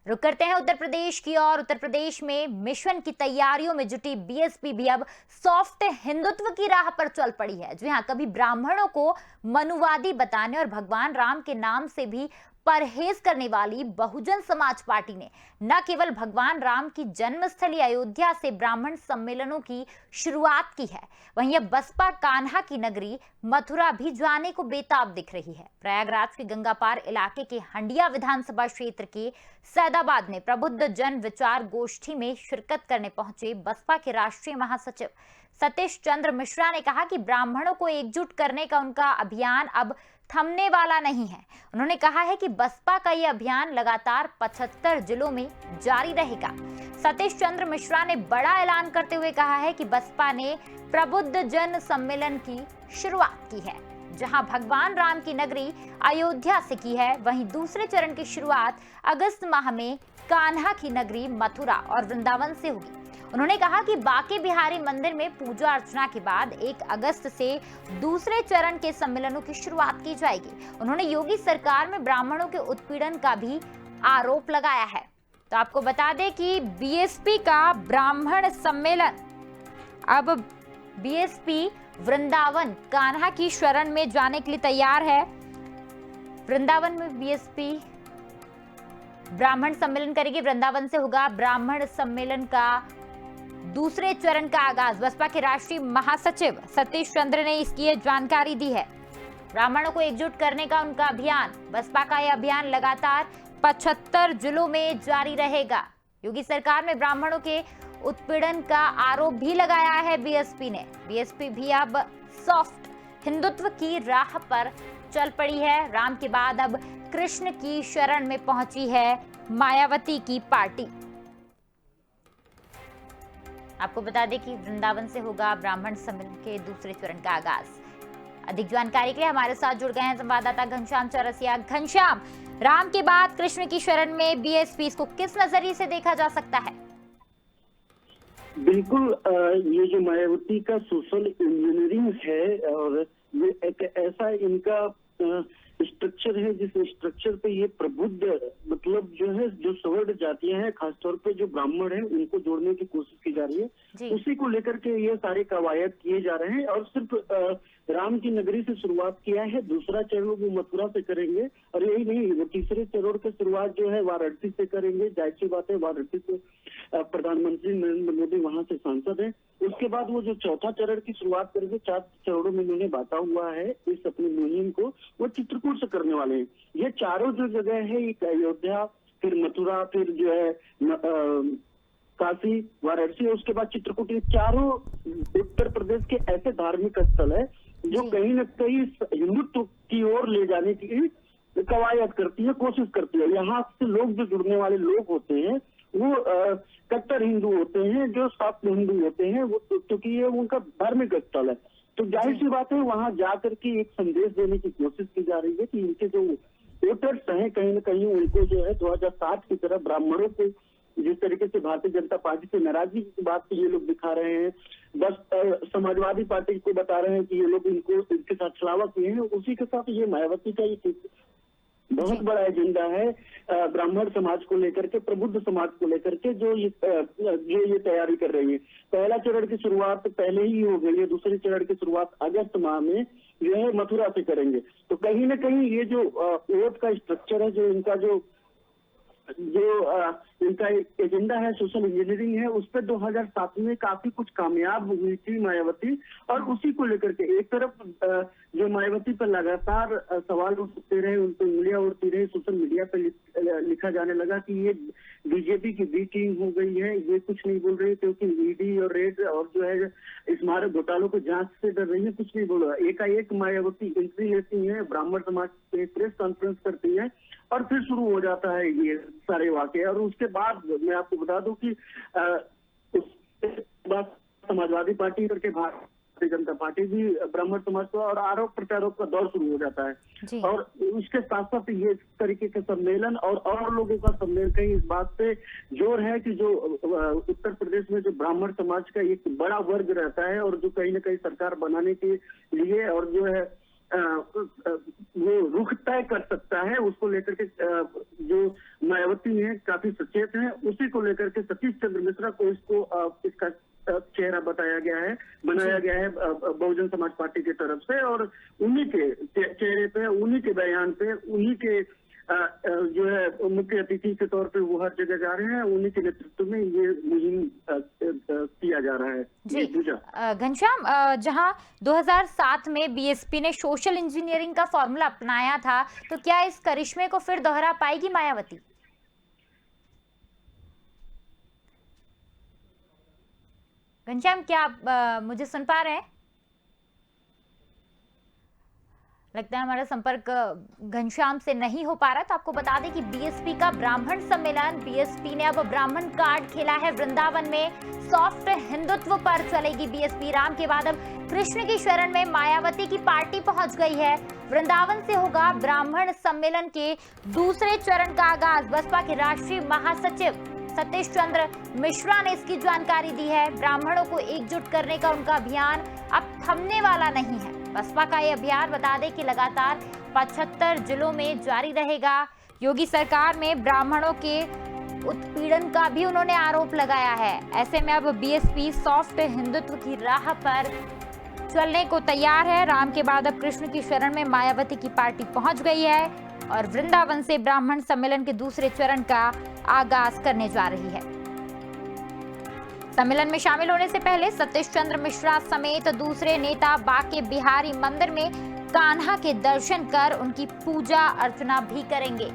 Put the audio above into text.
रुक करते हैं उत्तर प्रदेश की और उत्तर प्रदेश में मिशन की तैयारियों में जुटी बीएसपी भी अब सॉफ्ट हिंदुत्व की राह पर चल पड़ी है। जी हाँ, कभी ब्राह्मणों को मनुवादी बताने और भगवान राम के नाम से भी परहेज करने वाली बहुजन समाज पार्टी ने न केवल भगवान राम की जन्मस्थली अयोध्या से ब्राह्मण सम्मेलनों की शुरुआत की है, वहीं अब बसपा कान्हा की नगरी मथुरा भी जाने को बेताब दिख रही है। प्रयागराज के गंगा पार इलाके के हंडिया विधानसभा क्षेत्र के सैदाबाद में प्रबुद्ध जन विचार गोष्ठी में शिरकत करने पहुंचे बसपा के राष्ट्रीय महासचिव सतीश चंद्र मिश्रा ने कहा कि ब्राह्मणों को एकजुट करने का उनका अभियान अब थमने वाला नहीं है। उन्होंने कहा है कि बसपा का यह अभियान लगातार 75 जिलों में जारी रहेगा। सतीश चंद्र मिश्रा ने बड़ा ऐलान करते हुए कहा है कि बसपा ने प्रबुद्ध जन सम्मेलन की शुरुआत की है, जहां भगवान राम की नगरी अयोध्या से की है, वहीं दूसरे चरण की शुरुआत अगस्त माह में कान्हा की नगरी मथुरा और वृंदावन से होगी। उन्होंने कहा कि बांके बिहारी मंदिर में पूजा अर्चना के बाद 1 अगस्त से दूसरे चरण के सम्मेलनों की शुरुआत की जाएगी। उन्होंने योगी सरकार में ब्राह्मणों के उत्पीड़न का भी आरोप लगाया है। तो आपको बता दें कि बीएसपी का ब्राह्मण सम्मेलन अब बीएसपी वृंदावन कान्हा की शरण में जाने के लिए तैयार है। वृंदावन में बीएसपी ब्राह्मण सम्मेलन करेगी, वृंदावन से होगा ब्राह्मण सम्मेलन का दूसरे चरण का आगाज। बसपा के राष्ट्रीय महासचिव सतीश चंद्र ने इसकी जानकारी दी है। ब्राह्मणों को एकजुट करने का उनका अभियान, बसपा का यह अभियान लगातार 75 जिलों में जारी रहेगा। योगी सरकार में ब्राह्मणों के उत्पीड़न का आरोप भी लगाया है बीएसपी ने। बीएसपी भी अब सॉफ्ट हिंदुत्व की राह पर चल पड़ी है। राम के बाद अब कृष्ण की शरण में पहुंची है मायावती की पार्टी। आपको बता दें कि वृंदावन से होगा ब्राह्मण सम्मेलन के दूसरे चरण का आगाज। अधिक जानकारी के लिए हमारे साथ जुड़ गए हैं संवाददाता घनश्याम चौरसिया। घनश्याम, राम के बाद कृष्ण की शरण में बीएसपी, इसको किस नजरिए से देखा जा सकता है? बिल्कुल, ये जो मायावती का सोशल इंजीनियरिंग है और ये एक ऐसा इनका स्ट्रक्चर है जिस स्ट्रक्चर पे ये प्रबुद्ध मतलब जो है जो सवर्ण जातियां हैं, खासतौर पे जो ब्राह्मण हैं, उनको जोड़ने की कोशिश की जा रही है। उसी को लेकर के ये सारे कवायद किए जा रहे हैं और सिर्फ राम की नगरी से शुरुआत किया है। दूसरा चरण वो मथुरा से करेंगे और यही नहीं, वो तीसरे चरण की शुरुआत जो है वाराणसी से करेंगे। जाहिर सी बात है, वाराणसी से प्रधानमंत्री नरेंद्र मोदी वहां से सांसद है। उसके बाद वो जो चौथा चरण की शुरुआत करेंगे, 4 चरणों में उन्होंने बांटा हुआ है इस अपनी मुहिम को, वो चित्रकूट से करने वाले हैं। ये चारों जो जगह है, एक अयोध्या, फिर मथुरा, फिर जो है काशी, वाराणसी, उसके बाद चित्रकूट, ये चारों उत्तर प्रदेश के ऐसे धार्मिक स्थल है जो कहीं न कहीं हिंदुत्व की ओर ले जाने की कवायद करती है, कोशिश करती है। यहाँ से लोग जो जुड़ने वाले लोग होते हैं वो कट्टर हिंदू होते हैं, जो सॉफ्ट हिंदू होते हैं, वो क्योंकि ये उनका धार्मिक स्थल है। तो जाहिर सी बात है, वहां जाकर के एक संदेश देने की कोशिश की जा रही है कि इनके जो वोटर्स हैं कहीं न कहीं उनको जो है 2007 की तरह ब्राह्मणों को जिस तरीके से भारतीय जनता पार्टी से नाराजगी की बात ये लोग दिखा रहे हैं, बस समाजवादी पार्टी को बता रहे हैं कि ये लोग इनके साथ छलावा किए हैं, उसी के साथ ये मायावती का ये बहुत बड़ा एजेंडा है ब्राह्मण समाज को लेकर के, प्रबुद्ध समाज को लेकर के, जो ये तैयारी कर रही है। पहला चरण की शुरुआत पहले ही हो गई है, दूसरे चरण की शुरुआत अगस्त माह में जो है मथुरा से करेंगे। तो कहीं ना कहीं ये जो वोट का स्ट्रक्चर है, जो इनका इनका एजेंडा है, सोशल इंजीनियरिंग है, उस पर 2007 में काफी कुछ कामयाब हुई थी मायावती। और उसी को लेकर के एक तरफ जो मायावती पर लगातार सवाल उठते रहे, उन पर उंगलियां उड़ती रही, सोशल मीडिया पर लिखा जाने लगा कि ये बीजेपी की बी टीम हो गई है, ये कुछ नहीं बोल रही क्योंकि ईडी और रेड और जो है स्मारक घोटालों को जांच से डर रही है, कुछ नहीं बोल रहा। एकाएक मायावती एंट्री लेती है, ब्राह्मण समाज पे प्रेस कॉन्फ्रेंस करती है और फिर शुरू हो जाता है ये सारे वाकये। और उसके बाद मैं आपको बता दूं कि उसके बाद समाजवादी पार्टी करके भारतीय जनता पार्टी भी ब्राह्मण समाज को और आरोप प्रत्यारोप का दौर शुरू हो जाता है। और उसके साथ साथ ये तरीके के सम्मेलन और लोगों का सम्मेलन कहीं इस बात पे जोर है कि जो उत्तर प्रदेश में जो ब्राह्मण समाज का एक बड़ा वर्ग रहता है और जो कहीं ना कहीं सरकार बनाने के लिए और जो है वो रुख तय कर सकता है, उसको लेकर के जो मायावती है काफी सचेत है, उसी को लेकर के सतीश चंद्र मिश्रा को इसका चेहरा बताया गया है, बनाया गया है बहुजन समाज पार्टी की तरफ से। और उन्हीं के चेहरे पे, उन्हीं के बयान पे, उन्हीं के जो है मुख्य अतिथि के तौर पे वो हर जगह जा रहे हैं, उन्हीं के नेतृत्व में ये मुहिम किया जा रहा है। जी घनश्याम, जहां 2007 में बीएसपी ने सोशल इंजीनियरिंग का फॉर्मूला अपनाया था, तो क्या इस करिश्मे को फिर दोहरा पाएगी मायावती? घनश्याम, क्या आप मुझे सुन पा रहे हैं? लगता है हमारा संपर्क घनश्याम से नहीं हो पा रहा। तो आपको बता दें कि बीएसपी का ब्राह्मण सम्मेलन, बीएसपी ने अब ब्राह्मण कार्ड खेला है वृंदावन में। सॉफ्ट हिंदुत्व पर चलेगी बीएसपी। राम के बाद अब कृष्ण की शरण में मायावती की पार्टी पहुंच गई है। वृंदावन से होगा ब्राह्मण सम्मेलन के दूसरे चरण का आगाज। बसपा के राष्ट्रीय महासचिव सतीश चंद्र मिश्रा ने इसकी जानकारी दी है। ब्राह्मणों को एकजुट करने का उनका अभियान अब थमने वाला नहीं है। बसपा का ये अभियान बता दें कि लगातार 75 जिलों में जारी रहेगा। योगी सरकार में ब्राह्मणों के उत्पीड़न का भी उन्होंने आरोप लगाया है। ऐसे में अब बीएसपी सॉफ्ट हिंदुत्व की राह पर चलने को तैयार है। राम के बाद अब कृष्ण की शरण में मायावती की पार्टी पहुंच गई है और वृंदावन से ब्राह्मण सम्मेलन के दूसरे चरण का आगाज करने जा रही है। सम्मेलन में शामिल होने से पहले सतीश चंद्र मिश्रा समेत दूसरे नेता बांके बिहारी मंदिर में कान्हा के दर्शन कर उनकी पूजा अर्चना भी करेंगे।